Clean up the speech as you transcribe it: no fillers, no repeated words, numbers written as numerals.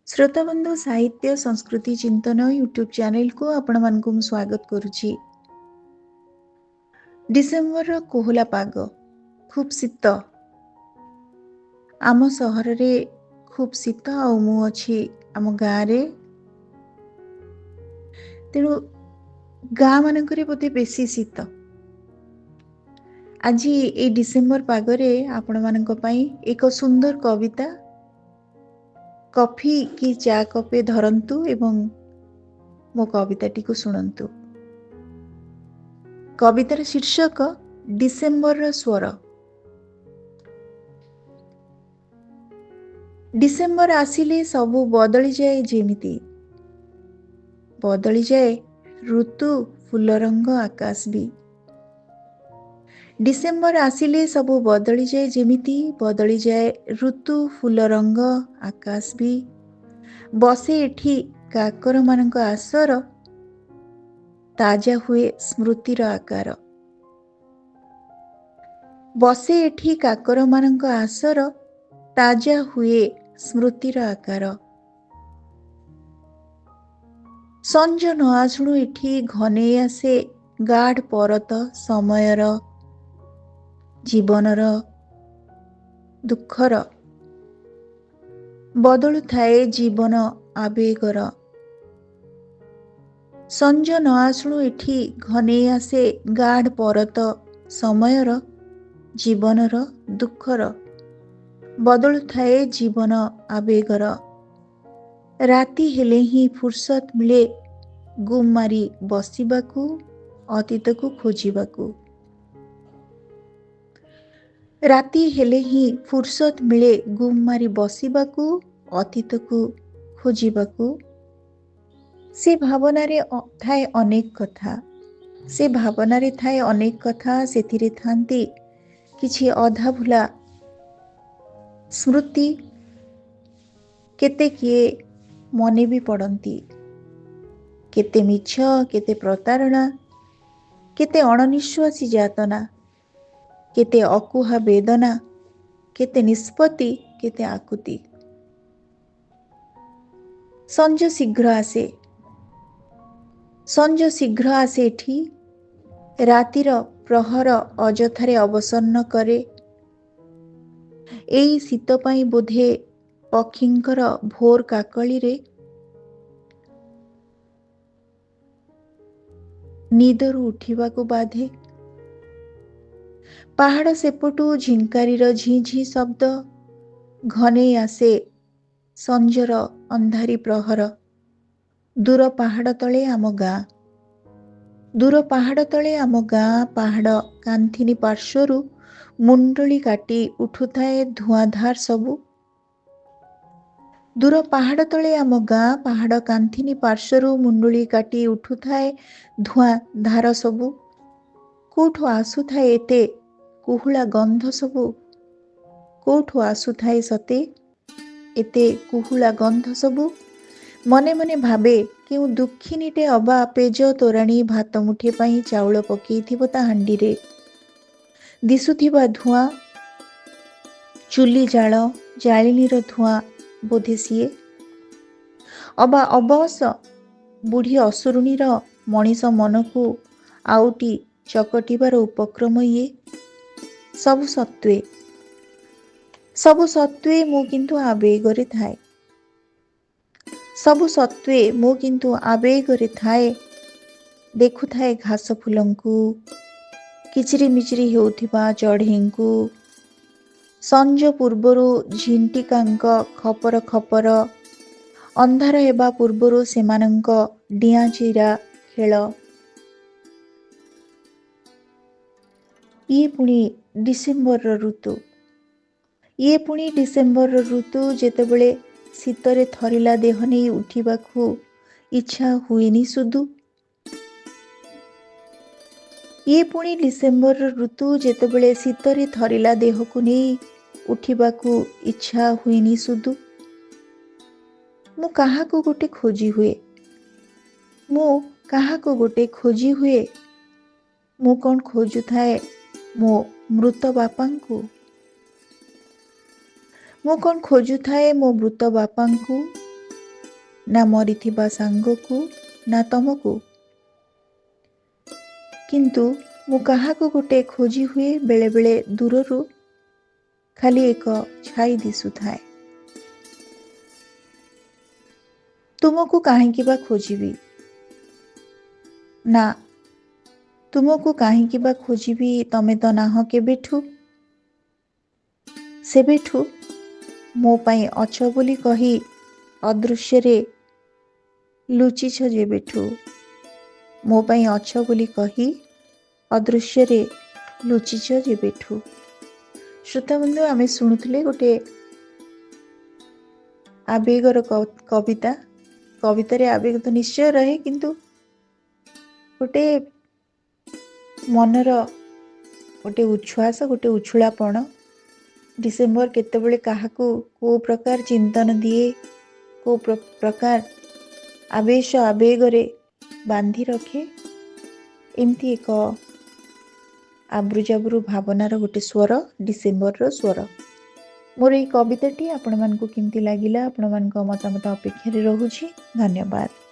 श्रोताबंधु साहित्य संस्कृति चिंतन यूट्यूब चैनल को आपण मानक स्वागत करुछि। डिसेम्बर कोहला पाग खूब शीत आम सहर रे खूब शीत मु अछि आम गाँ रे तेणु गाँ मानक बोधे बेसी शीत। आज ए डिसेम्बर पागरे आपण मानक पई एक सुंदर कविता कॉफी की चा कपे धरंतु एवं मो कविताटी को शुणंतु। कवितार शीर्षक डिसेम्बर स्वर। डिसेम्बर आसिले सबु बदली जाए जेमिति बदली जाए ऋतु फूल रंग आकाश भी। डिसेम्बर आसिले सबु बदली जाए जेमिति बदली जाए ऋतु फूल रंग आकाश भी। बसे एठी काकर मानक आसर ताजा हुए स्मृतिर आकार। बसे एठी काकर मानक आसर ताजा हुए स्मृतिर आकार। संज न आसुणु एठी घने आसे गाढ़ परत समयर जीवनर दुखर बदलु थाए जीवन आवेगर। संज न आसुणु एठी घने आसे गाढ़ परत समयर जीवनर दुखर बदलु थाए जीवन आवेगर। राति हेले ही फुर्सत मिले गुम मारी बसिबाकू अतीत को खोजिबाकू। राति हेले ही फुर्सत मिले गुम मारी बसिबाकू अतीत को खोजिबाकू। से भावनारे थाए अनेक कथा से भावनारे थाए अनेक कथा सेथिरे थांती किछि अधा भुला स्मृति केते किए मने भी पड़ती। केते मिछ केते प्रतारणा केते अणनिश्वासी जातना केते अकुहा वेदना केते निष्पत्ति केते आकुति। संज शीघ्र आसे संज शीघ्र आसे एठी रातिर प्रहर अजथारे अवसन्न करे। एई शीत पाई बोधे पक्षींकर भोर काकली रे निदरु उठिबाकू बाधे। पहाड़ सेपटू झिंकारीर झी झी शब्द घने आसे संजर अंधारी प्रहर। दूर पहाड़ तले आम गाँ दूर पहाड़ तले आम गाँ पहाड़ कांथिनी पार्श्वरू मुंडली काटी उठुथाए धुआंधार सबु। दूर पहाड़ तले आम गाँ पहाड़ कांथिनी पार्श्वरू मुंडली काटी उठुथाए धुआंधार सबु। कोठु आसुथाए एते कुहुला गंध सबु कोठु आसुथाए सते एते कुहुला गंध सबु। मने मने भावे केउ दुखिनीटे अबा पेज तोराणी भात मुठे पाई चाउल पकेइथिबो ता हांडीरे। दिसुथिबा धुआं चुली जाल जालिनीर धुआं बोधे सिए। अबा अबस बुढ़ी असुरुणीर मनीष मन को आउटी चकटिबार उपक्रम ये। सबु सत्वे मु किंतु आवेगरे थाए सबु सत्वे मु किंतु आवेगरे थाए। देखु थाए घास फुलंकु किचिरी मिचिरी हेउथिबा चढ़ेंकु। संज पूर्वरु झिंटिकांक खपर खपर अंधार हेबा पूर्वरु सेमानंक डिया चिरा खेल। ये पुणी डिसेम्बर ऋतु ये पुणी डिसेम्बर ऋतु जेतेबेले शीतरे थरिला देह नहीं उठिबाकू इच्छा हुएनी सुदु। ये पुणी डिसेम्बर ऋतु जेतेबेले शीतरे थरिला देह को नहीं उठिबाकू इच्छा हुएनी सुदु। मु काहा को गोटे खोजी हुए मु काहा को गोटे खोजी हुए। मु कौन खोजु थाए मो मृत बापांकु। मु कौन खोजु थाए मो मृत बापांकु ନା ମରିଥିବା ସାଙ୍ଗକୁ ନା ତମକୁ। କିନ୍ତୁ ମୁଁ କାହାକୁ ଗୋଟେ ଖୋଜି ହୁଏ ବେଳେ ବେଳେ ଦୂରରୁ, ଖାଲି ଏକ ଛାଇ ଦିଶୁଥାଏ। ତୁମକୁ କାହିଁକି ବା ଖୋଜିବି? ନା, ତୁମକୁ କାହିଁକି ବା ଖୋଜିବି, ତମେ ତ ନାହଁ କେବେଠୁ। ସେବେଠୁ ମୋ ପାଇଁ ଅଛ ବୋଲି କହି ଅଦୃଶ୍ୟରେ ଲୁଚିଛ ଯେବେଠୁ। ମୋ ପାଇଁ ଅଛ ବୋଲି କହି ଅଦୃଶ୍ୟରେ ଲୁଚିଛ ଯେବେଠୁ। ଶ୍ରୋତାବନ୍ଧୁ, ଆମେ ଶୁଣୁଥିଲେ ଗୋଟେ ଆବେଗର କବିତା। କବିତାରେ ଆବେଗ ତ ନିଶ୍ଚୟ ରହେ, କିନ୍ତୁ ଗୋଟେ ମନର ଗୋଟେ ଉଚ୍ଛ୍ୱାସ, ଗୋଟେ ଉଛୁଳାପଣ। ଡିସେମ୍ବର କେତେବେଳେ କାହାକୁ କୋଉ ପ୍ରକାର ଚିନ୍ତନ ଦିଏ, କୋଉ ପ୍ରକାର ଆବେଶ ଆବେଗରେ ବାନ୍ଧି ରଖେ, ଏମିତି ଏକ ଆବୃଜାବୃ ଭାବନାର ଗୋଟେ ସ୍ୱର, ଡିସେମ୍ବରର ସ୍ୱର। ମୋର ଏଇ କବିତାଟି ଆପଣମାନଙ୍କୁ କେମିତି ଲାଗିଲା, ଆପଣମାନଙ୍କ ମତାମତ ଅପେକ୍ଷାରେ ରହୁଛି। ଧନ୍ୟବାଦ।